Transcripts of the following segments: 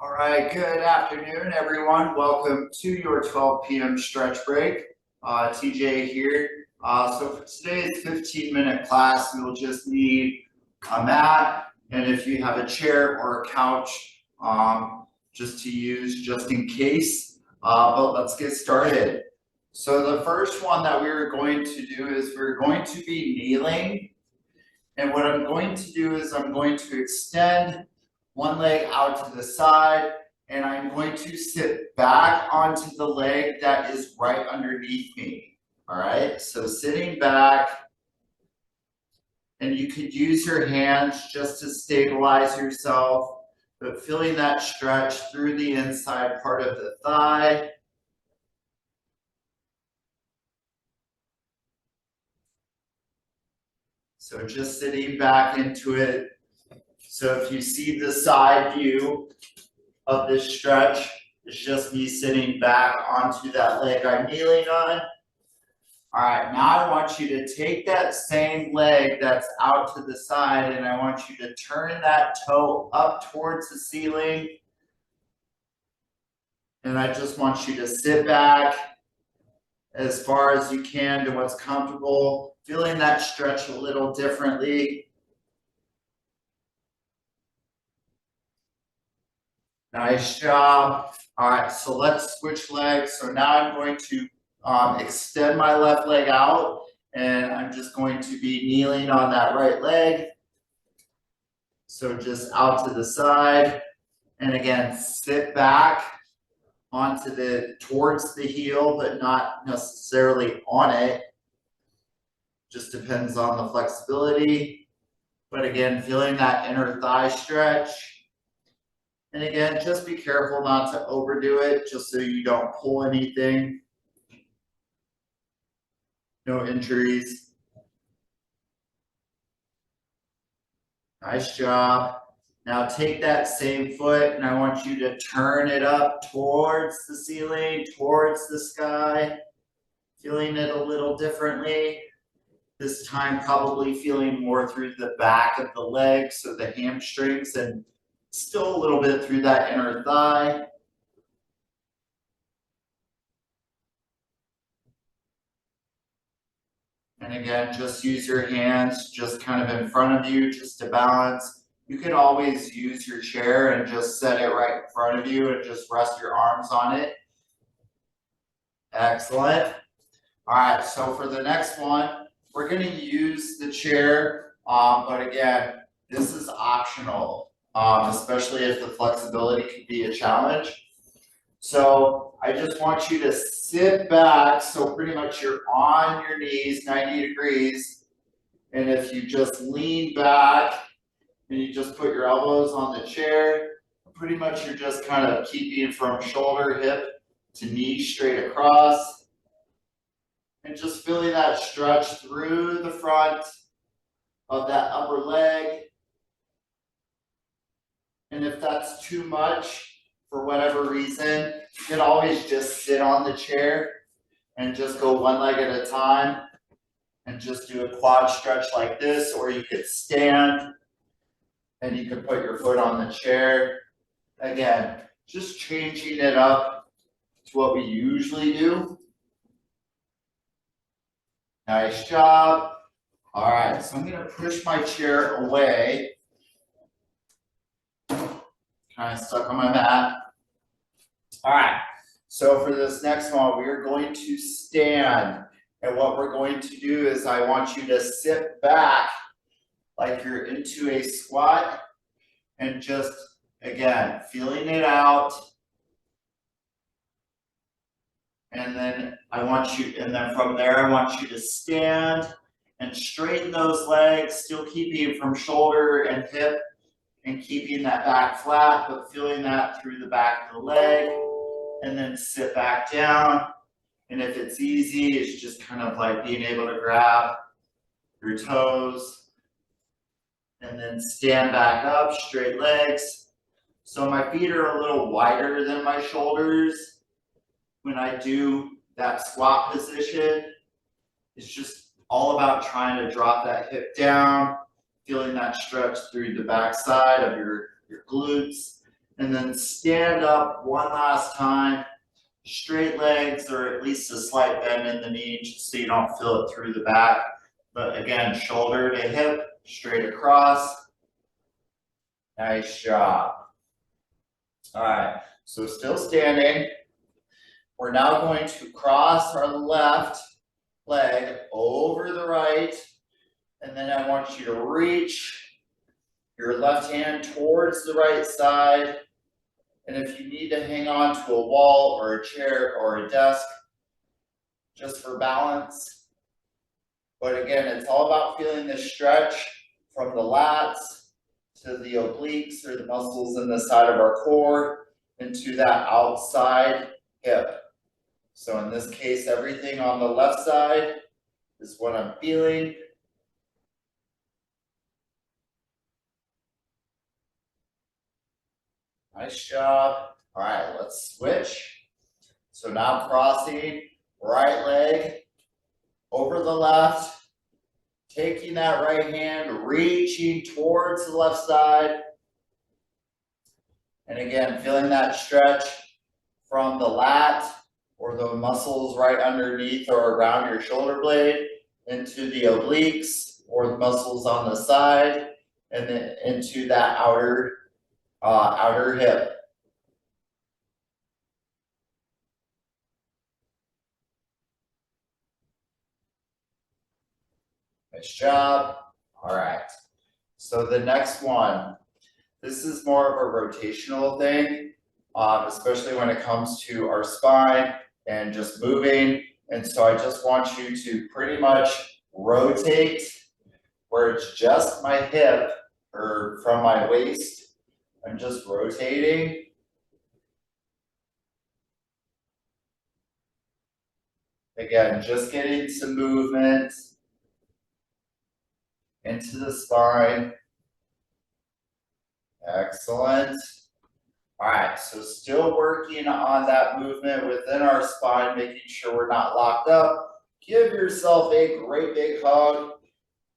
All right, good afternoon, everyone. Welcome to your 12 p.m. stretch break. TJ here. So for today's 15-minute class, you'll just need a mat, and if you have a chair or a couch, just to use just in case. But let's get started. So the first one that we're going to do is we're going to be kneeling. And what I'm going to do is I'm going to extend one leg out to the side, and I'm going to sit back onto the leg that is right underneath me. All right, so sitting back, and you could use your hands just to stabilize yourself, but feeling that stretch through the inside part of the thigh. So just sitting back into it. So if you see the side view of this stretch, it's just me sitting back onto that leg I'm kneeling on. All right, now I want you to take that same leg that's out to the side, and I want you to turn that toe up towards the ceiling. And I just want you to sit back as far as you can to what's comfortable, feeling that stretch a little differently. Nice job. All right, so let's switch legs. So now I'm going to extend my left leg out, and I'm just going to be kneeling on that right leg. So just out to the side, and again, sit back onto towards the heel, but not necessarily on it. Just depends on the flexibility. But again, feeling that inner thigh stretch. And again, just be careful not to overdo it, just so you don't pull anything. No injuries. Nice job. Now take that same foot, and I want you to turn it up towards the ceiling, towards the sky. Feeling it a little differently. This time probably feeling more through the back of the leg, so the hamstrings, and still a little bit through that inner thigh. And again, just use your hands just kind of in front of you just to balance. You can always use your chair and just set it right in front of you and just rest your arms on it. Excellent. All right, so for the next one, we're going to use the chair, but again, this is optional, especially if the flexibility could be a challenge. So I just want you to sit back, so pretty much you're on your knees, 90 degrees, and if you just lean back and you just put your elbows on the chair, pretty much you're just kind of keeping from shoulder, hip to knee straight across. And just feeling that stretch through the front of that upper leg. And if that's too much, for whatever reason, you can always just sit on the chair and just go one leg at a time and just do a quad stretch like this, or you could stand and you can put your foot on the chair. Again, just changing it up to what we usually do. Nice job. All right, so I'm going to push my chair away. Kind of stuck on my mat. All right, so for this next one, we are going to stand. And what we're going to do is I want you to sit back like you're into a squat and just, again, feeling it out. And then from there, I want you to stand and straighten those legs, still keeping from shoulder and hip and keeping that back flat, but feeling that through the back of the leg. And then sit back down. And if it's easy, it's just kind of like being able to grab your toes and then stand back up, straight legs. So my feet are a little wider than my shoulders. When I do that squat position, it's just all about trying to drop that hip down, feeling that stretch through the back side of your glutes, and then stand up one last time. Straight legs or at least a slight bend in the knee just so you don't feel it through the back. But again, shoulder to hip, straight across. Nice job. All right, so still standing. We're now going to cross our left leg over the right, and then I want you to reach your left hand towards the right side. And if you need to hang on to a wall or a chair or a desk, just for balance. But again, it's all about feeling the stretch from the lats to the obliques or the muscles in the side of our core into that outside hip. So in this case, everything on the left side is what I'm feeling. Nice job. All right, let's switch. So now crossing right leg over the left, taking that right hand, reaching towards the left side. And again, feeling that stretch from the lat or the muscles right underneath or around your shoulder blade into the obliques or the muscles on the side and then into that outer hip. Nice job. All right. So the next one, this is more of a rotational thing, especially when it comes to our spine and just moving. And so I just want you to pretty much rotate where it's just my hip or from my waist. I'm just rotating. Again, just getting some movement into the spine. Excellent. All right, so still working on that movement within our spine, making sure we're not locked up. Give yourself a great big hug.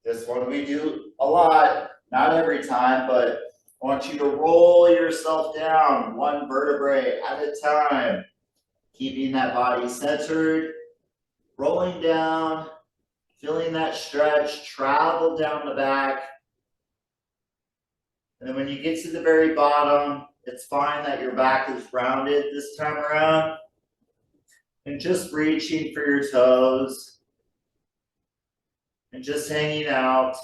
This one we do a lot, not every time, but I want you to roll yourself down one vertebrae at a time, keeping that body centered, rolling down, feeling that stretch, travel down the back. And then when you get to the very bottom, it's fine that your back is rounded this time around. And just reaching for your toes. And just hanging out.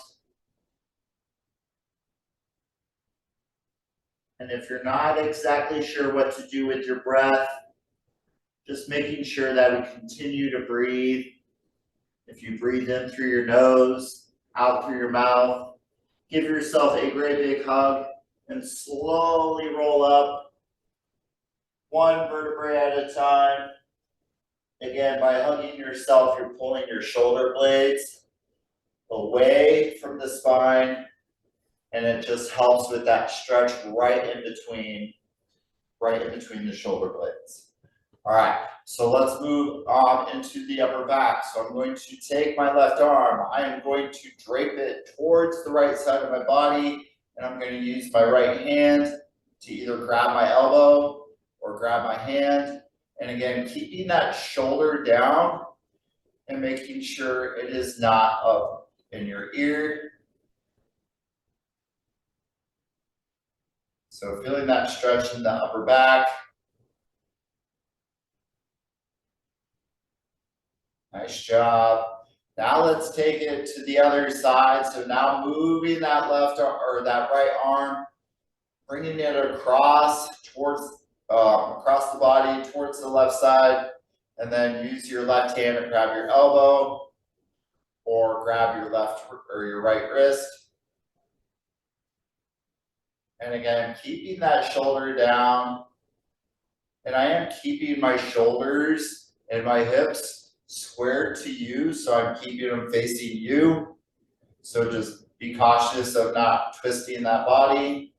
And if you're not exactly sure what to do with your breath, just making sure that we continue to breathe. If you breathe in through your nose, out through your mouth, give yourself a great big hug and slowly roll up one vertebrae at a time. Again, by hugging yourself, you're pulling your shoulder blades away from the spine, and it just helps with that stretch right in between the shoulder blades. All right, so let's move on into the upper back. So I'm going to take my left arm. I am going to drape it towards the right side of my body, and I'm going to use my right hand to either grab my elbow or grab my hand. And again, keeping that shoulder down and making sure it is not up in your ear. So feeling that stretch in the upper back. Nice job. Now let's take it to the other side. So now moving that left arm or that right arm, bringing it across towards across the body towards the left side, and then use your left hand to grab your elbow or grab your left or your right wrist. And again, keeping that shoulder down. And I am keeping my shoulders and my hips squared to you, so I'm keeping them facing you. So just be cautious of not twisting that body.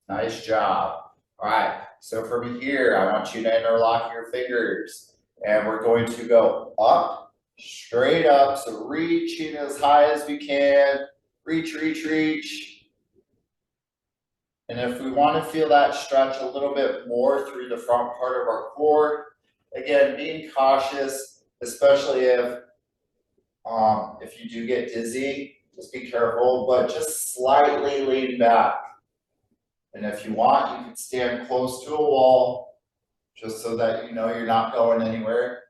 Nice job. All right, so from here, I want you to interlock your fingers, and we're going to go up, straight up, so reaching as high as we can, reach, reach, reach. And if we want to feel that stretch a little bit more through the front part of our core, again, being cautious, especially if you do get dizzy, just be careful, but just slightly lean back. And if you want, you can stand close to a wall, just so that you know you're not going anywhere.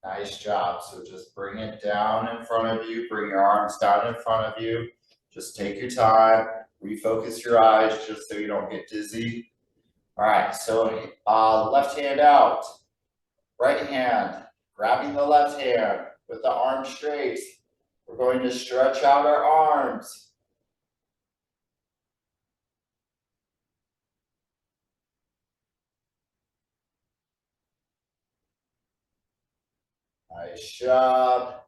Nice job. So just bring it down in front of you, bring your arms down in front of you. Just take your time, refocus your eyes just so you don't get dizzy. All right, so left hand out, right hand, grabbing the left hand with the arm straight. We're going to stretch out our arms. Nice job.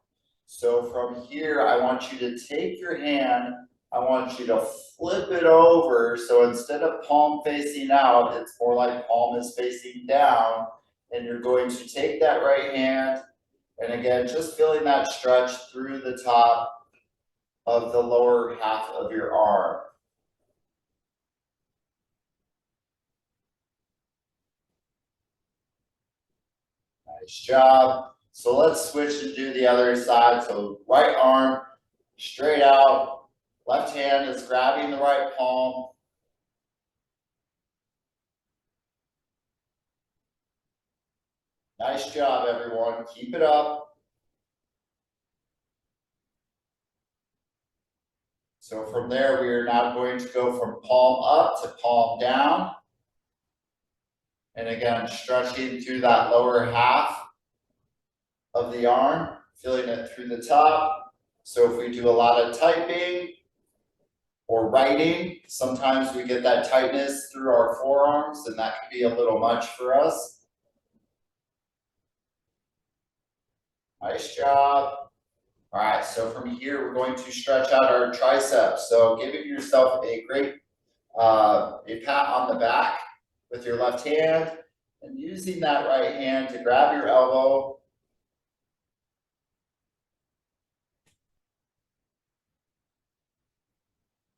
So from here, I want you to take your hand, I want you to flip it over. So instead of palm facing out, it's more like palm is facing down. And you're going to take that right hand, and again, just feeling that stretch through the top of the lower half of your arm. Nice job. So let's switch and do the other side. So right arm straight out, left hand is grabbing the right palm. Nice job, everyone. Keep it up. So from there, we are now going to go from palm up to palm down. And again, stretching through that lower half of the arm, feeling it through the top. So if we do a lot of typing or writing, sometimes we get that tightness through our forearms, and that can be a little much for us. Nice job. All right, so from here, we're going to stretch out our triceps. So giving yourself a great a pat on the back with your left hand, and using that right hand to grab your elbow.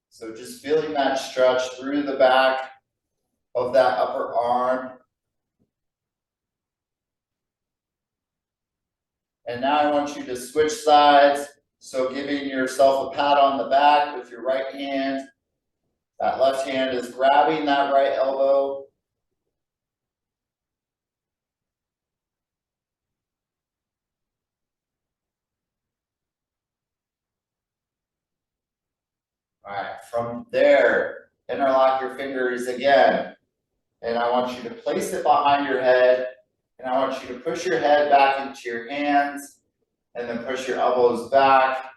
So just feeling that stretch through the back of that upper arm. And now I want you to switch sides. So giving yourself a pat on the back with your right hand. That left hand is grabbing that right elbow. All right, from there, interlock your fingers again. And I want you to place it behind your head. And I want you to push your head back into your hands. And then push your elbows back.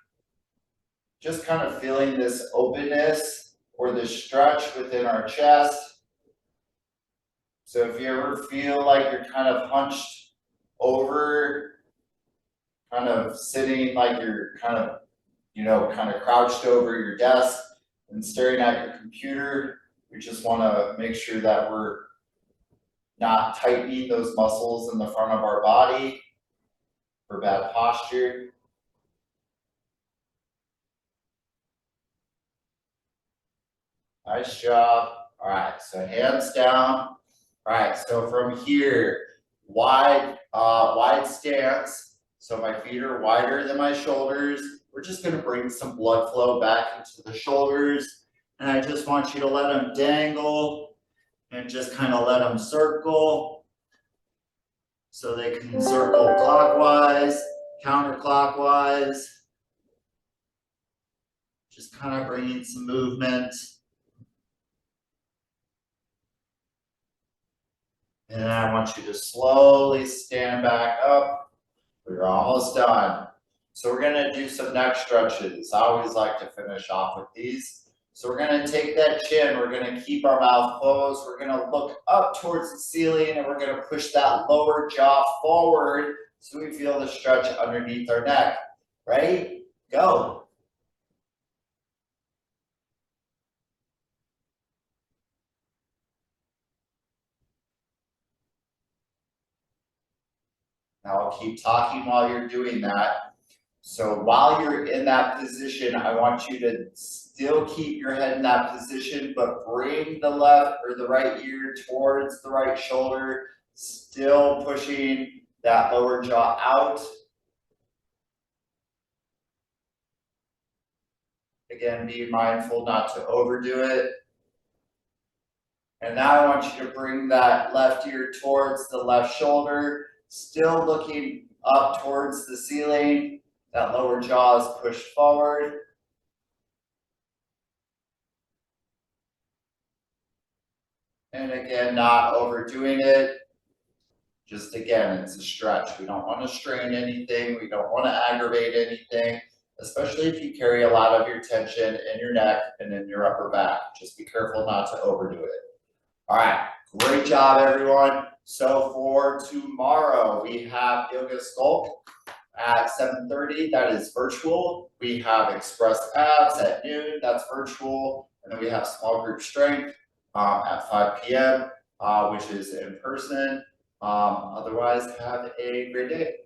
Just kind of feeling this openness or this stretch within our chest. So if you ever feel like you're kind of hunched over, kind of sitting like you're kind of, kind of crouched over your desk and staring at your computer, we just want to make sure that we're not tightening those muscles in the front of our body for bad posture. Nice job. All right, so hands down. All right, so from here, wide stance. So my feet are wider than my shoulders. We're just gonna bring some blood flow back into the shoulders. And I just want you to let them dangle and just kind of let them circle. So they can circle clockwise, counterclockwise. Just kind of bringing some movement. And then I want you to slowly stand back up. We're almost done. So we're gonna do some neck stretches. I always like to finish off with these. So we're gonna take that chin, we're gonna keep our mouth closed, we're gonna look up towards the ceiling, and we're gonna push that lower jaw forward so we feel the stretch underneath our neck. Ready? Go. Now I'll keep talking while you're doing that. So while you're in that position, I want you to still keep your head in that position, but bring the left or the right ear towards the right shoulder, still pushing that lower jaw out. Again, be mindful not to overdo it. And now I want you to bring that left ear towards the left shoulder, still looking up towards the ceiling. That lower jaw is pushed forward. And again, not overdoing it. Just again, it's a stretch. We don't want to strain anything. We don't want to aggravate anything, especially if you carry a lot of your tension in your neck and in your upper back. Just be careful not to overdo it. All right, great job, everyone. So for tomorrow, we have Yoga Sculpt at 7:30. That is virtual. We have Express Abs at noon. That's virtual. And then we have Small Group Strength at 5 p.m., which is in person. Otherwise, have a great day. Bye.